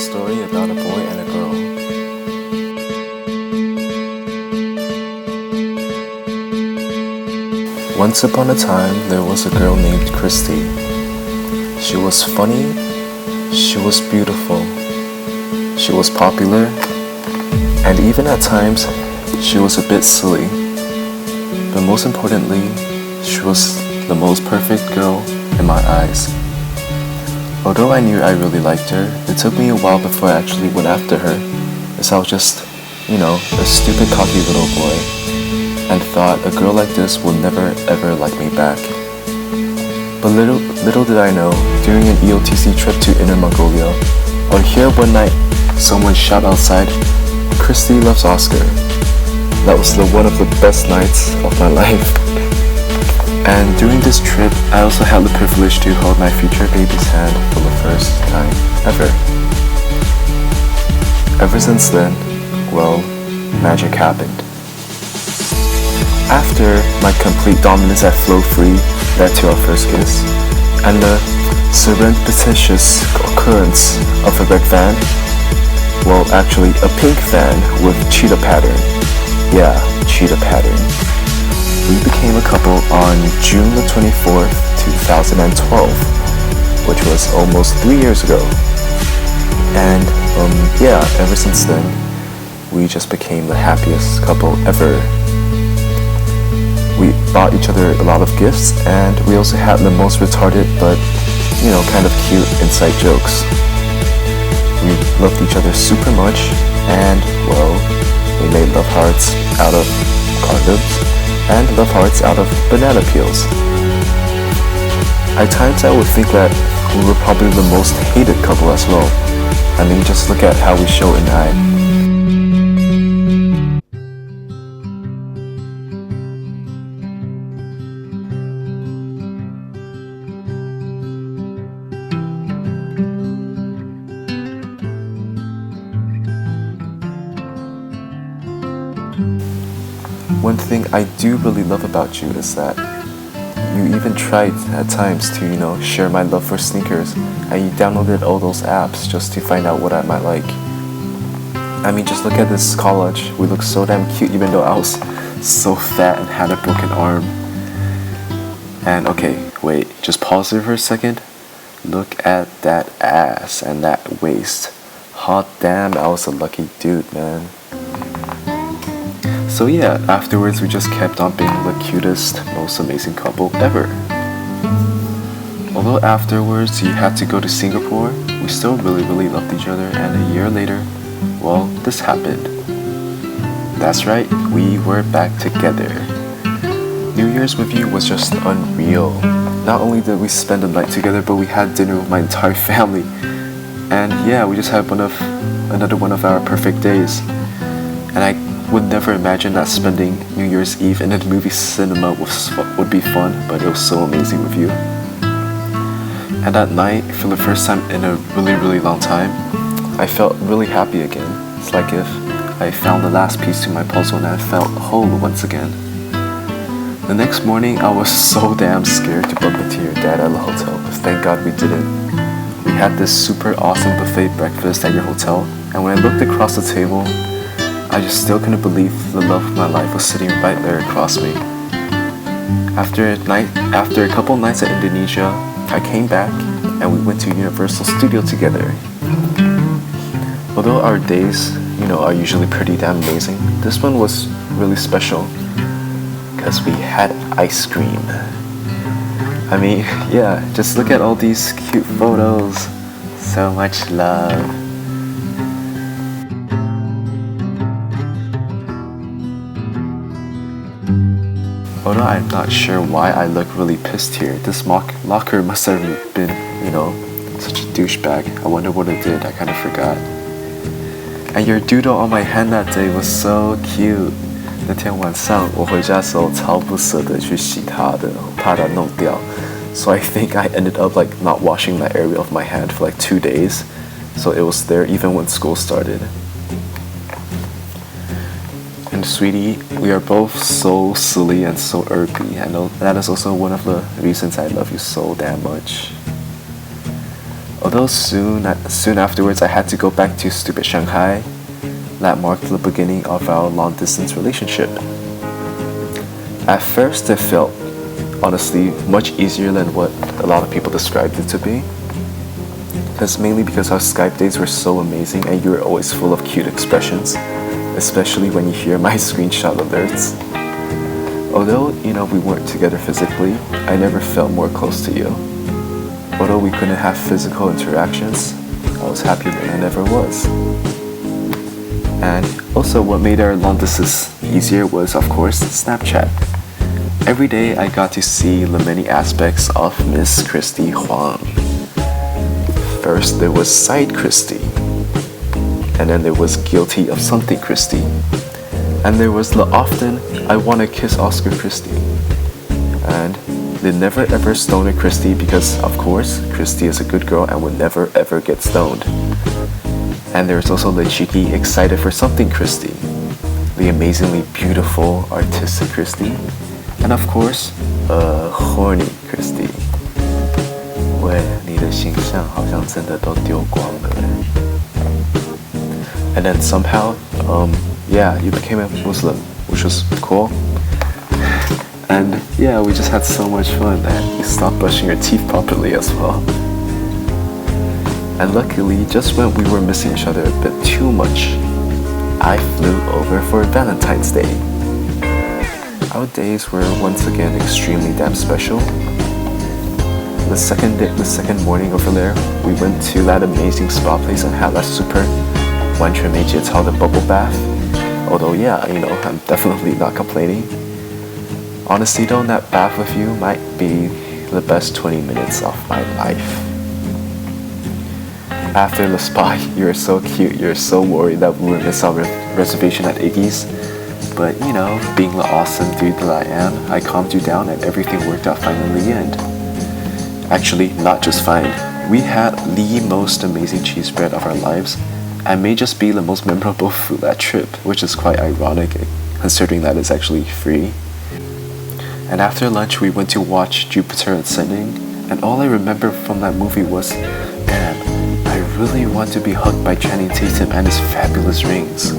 story about a boy and a girl. Once upon a time, there was a girl named Christie. She was funny, she was beautiful, she was popular, and even at times, she was a bit silly. But most importantly, she was the most perfect girl in my eyes. Although I knew I really liked her, it took me a while before I actually went after her, as I was just, a stupid cocky little boy, and thought a girl like this will never ever like me back. But little did I know, during an EOTC trip to Inner Mongolia, I would hear one night someone shout outside, "Christie loves Oscar." That was one of the best nights of my life. And during this trip, I also had the privilege to hold my future baby's hand for the first time ever. Ever since then, well, magic happened. After my complete dominance at Flow Free led to our first kiss, and the serendipitous occurrence of a red van, well, actually a pink van with cheetah pattern. Yeah, cheetah pattern. We became a couple on June the 24th, 2012, which was almost 3 years ago. And ever since then, we just became the happiest couple ever. We bought each other a lot of gifts, and we also had the most retarded but, kind of cute inside jokes. We loved each other super much, and, well, we made love hearts out of condoms and love hearts out of banana peels. At times I would think that we were probably the most hated couple as well. I mean, just look at how we show an eye. One thing I do really love about you is that you even tried at times to, share my love for sneakers, and you downloaded all those apps just to find out what I might like. I mean, just look at this college. We look so damn cute even though I was so fat and had a broken arm. And okay, wait, just pause there for a second. Look at that ass and that waist. Hot damn, I was a lucky dude, man. So yeah, afterwards we just kept on being the cutest, most amazing couple ever. Although afterwards you had to go to Singapore, we still really loved each other, and a year later, well, this happened. That's right, we were back together. New Year's with you was just unreal. Not only did we spend the night together, but we had dinner with my entire family. And yeah, we just had another one of our perfect days. And I would never imagine that spending New Year's Eve in a movie cinema would be fun, but it was so amazing with you. And that night, for the first time in a really long time, I felt really happy again. It's like if I found the last piece to my puzzle and I felt whole once again. The next morning, I was so damn scared to bump into your dad at the hotel, but thank God we didn't. We had this super awesome buffet breakfast at your hotel, and when I looked across the table, I just still couldn't believe the love of my life was sitting right there across me. After a couple nights at Indonesia, I came back and we went to Universal Studio together. Although our days, are usually pretty damn amazing, this one was really special because we had ice cream. I mean, yeah, just look at all these cute photos. So much love. Although I'm not sure why I look really pissed here, this locker must have been, such a douchebag. I wonder what it did, I kind of forgot. And your doodle on my hand that day was so cute. 那天晚上我回家的时候超不舍得去洗它的，怕它弄掉。So I think I ended up not washing my area of my hand for 2 days. So it was there even when school started. And sweetie, we are both so silly and so irky. I know that is also one of the reasons I love you so damn much. Although soon afterwards I had to go back to stupid Shanghai, that marked the beginning of our long-distance relationship. At first it felt, honestly, much easier than what a lot of people described it to be. Mainly because our Skype dates were so amazing and you were always full of cute expressions, especially when you hear my screenshot alerts. Although, we weren't together physically, I never felt more close to you. Although we couldn't have physical interactions, I was happy when I never was. And also what made our long distance easier was, of course, Snapchat. Every day I got to see the many aspects of Miss Christie Huang. First there was Side Christie, and then there was Guilty of Something Christie, and there was the often I Wanna Kiss Oscar Christie, and the Never Ever Stoner Christie because, of course, Christie is a good girl and would never ever get stoned. And there's also the cheeky Excited for Something Christie, the amazingly beautiful artistic Christie, and of course, horny Christie. 喂，你的形象好像真的都丢光了。And then somehow, you became a Muslim, which was cool. And yeah, we just had so much fun that you stopped brushing your teeth properly as well. And luckily, just when we were missing each other a bit too much, I flew over for Valentine's Day. Our days were once again extremely damn special. The second morning over there, we went to that amazing spa place and had that super 完全没节操的 bubble bath. Although yeah, I'm definitely not complaining. Honestly though, that bath with you might be the best 20 minutes of my life. After the spa, you were so cute, you were so worried that we would miss our reservation at Iggy's. But being the awesome dude that I am, I calmed you down and everything worked out fine in the end. Actually, not just fine. We had the most amazing cheese spread of our lives and may just be the most memorable food that trip, which is quite ironic considering that it's actually free. And after lunch we went to watch Jupiter Ascending, and all I remember from that movie was, man, I really want to be hugged by Channing Tatum and his fabulous wings.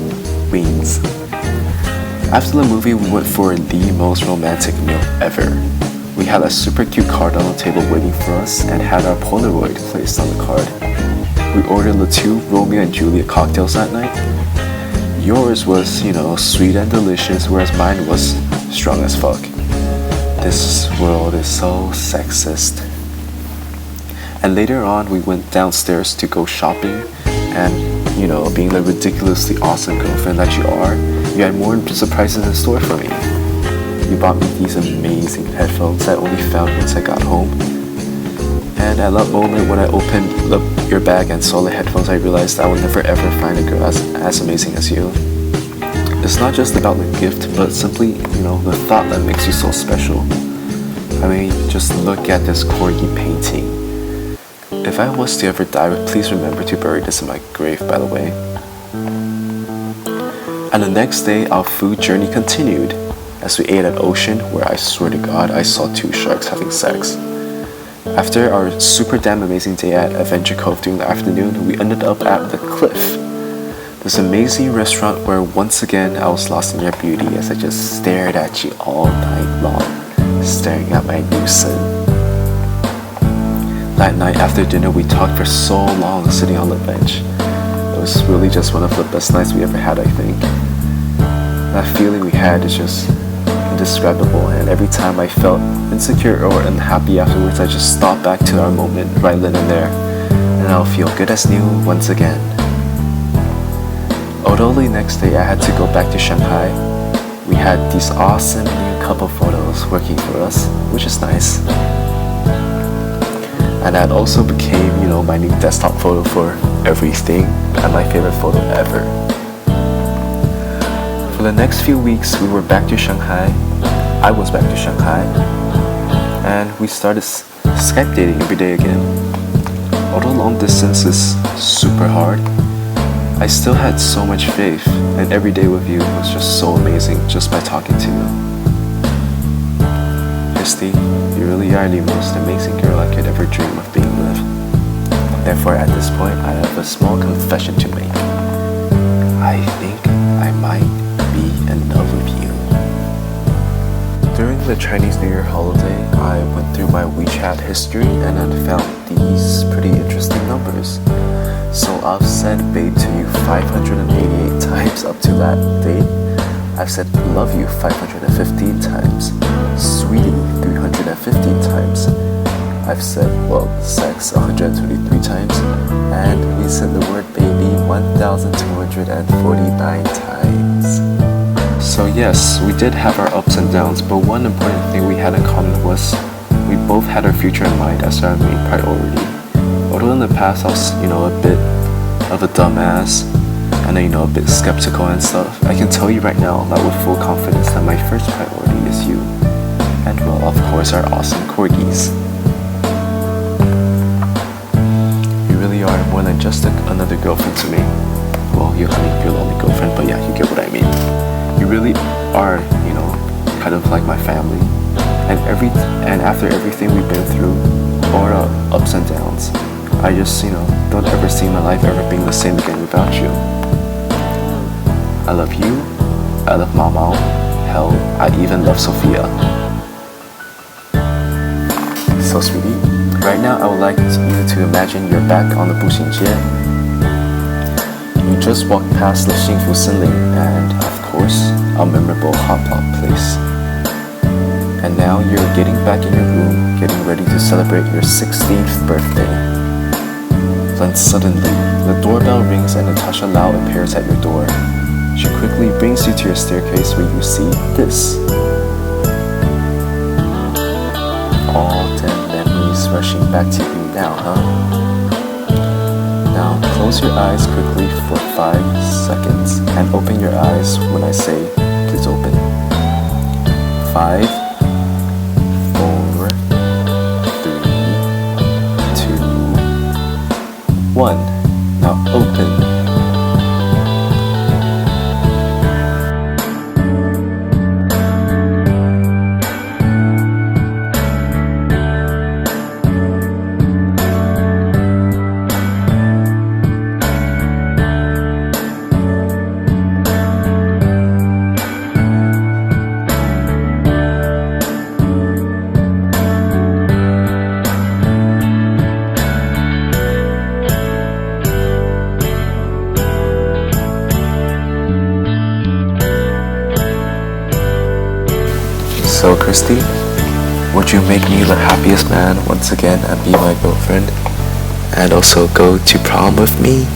After the movie we went for the most romantic meal ever. We had a super cute card on the table waiting for us and had our Polaroid placed on the card. We ordered the 2 Romeo and Juliet cocktails that night. Yours was, sweet and delicious, whereas mine was strong as fuck. This world is so sexist. And later on, we went downstairs to go shopping, and, being the ridiculously awesome girlfriend that you are, you had more surprises in store for me. You bought me these amazing headphones I only found once I got home. And at that moment when I opened your bag and saw the headphones, I realized I would never ever find a girl as amazing as you. It's not just about the gift, but simply, the thought that makes you so special. I mean, just look at this corgi painting. If I was to ever die, please remember to bury this in my grave, by the way. And the next day, our food journey continued as we ate at Ocean, where I swear to God, I saw 2 sharks having sex. After our super damn amazing day at Adventure Cove during the afternoon, we ended up at The Cliff, this amazing restaurant where once again I was lost in your beauty as I just stared at you all night long, staring at my new son. That night after dinner we talked for so long sitting on the bench. It was really just one of the best nights we ever had, I think. That feeling we had is just indescribable, and every time I felt insecure or unhappy afterwards, I just thought back to our moment right then and there, and I'll feel good as new once again. Although the next day I had to go back to Shanghai, we had these awesome new couple photos working for us, which is nice. And that also became, my new desktop photo for everything, and my favorite photo ever. For the next few weeks, we were back to Shanghai. I was back to Shanghai, and we started Skype dating every day again. Although long distance is super hard, I still had so much faith, and every day with you was just so amazing just by talking to you. Christie, you really are the most amazing girl I could ever dream of being with. Therefore, at this point, I have a small confession to make. I think I might be in love with you. During the Chinese New Year holiday, I went through my WeChat history and then found these pretty interesting numbers. So I've said babe to you 588 times up to that date. I've said love you 515 times, sweetie 315 times. I've said, well, sex 123 times, and we said the word baby 1,249 times. So yes, we did have our ups and downs, but one important thing we had in common was we both had our future in mind as our main priority. Although in the past I was, a bit of a dumbass and a bit skeptical and stuff, I can tell you right now that with full confidence that my first priority is you. And well, of course, our awesome corgis. You really are more than just another girlfriend to me. Well, your only girlfriend, but yeah, you get what I mean. You really are, kind of like my family. And after everything we've been through, all our ups and downs, I just, don't ever see my life ever being the same again without you. I love you. I love Longmao. Hell, I even love Sophia. So sweetie, right now I would like you to imagine you're back on the Buxinjie. You just walked past the Xingfu Sinling and, of course, a memorable hotpot place. And now you're getting back in your room, getting ready to celebrate your 16th birthday. Then suddenly, the doorbell rings and Natasha Lau appears at your door. She quickly brings you to your staircase where you see this. All 10 memories rushing back to you now, huh? Now close your eyes quickly for 5 seconds and open your eyes when I say please open. 5, 4, 3, 2, 1. Now open. So Christie, would you make me the happiest man once again and be my girlfriend? And also go to prom with me?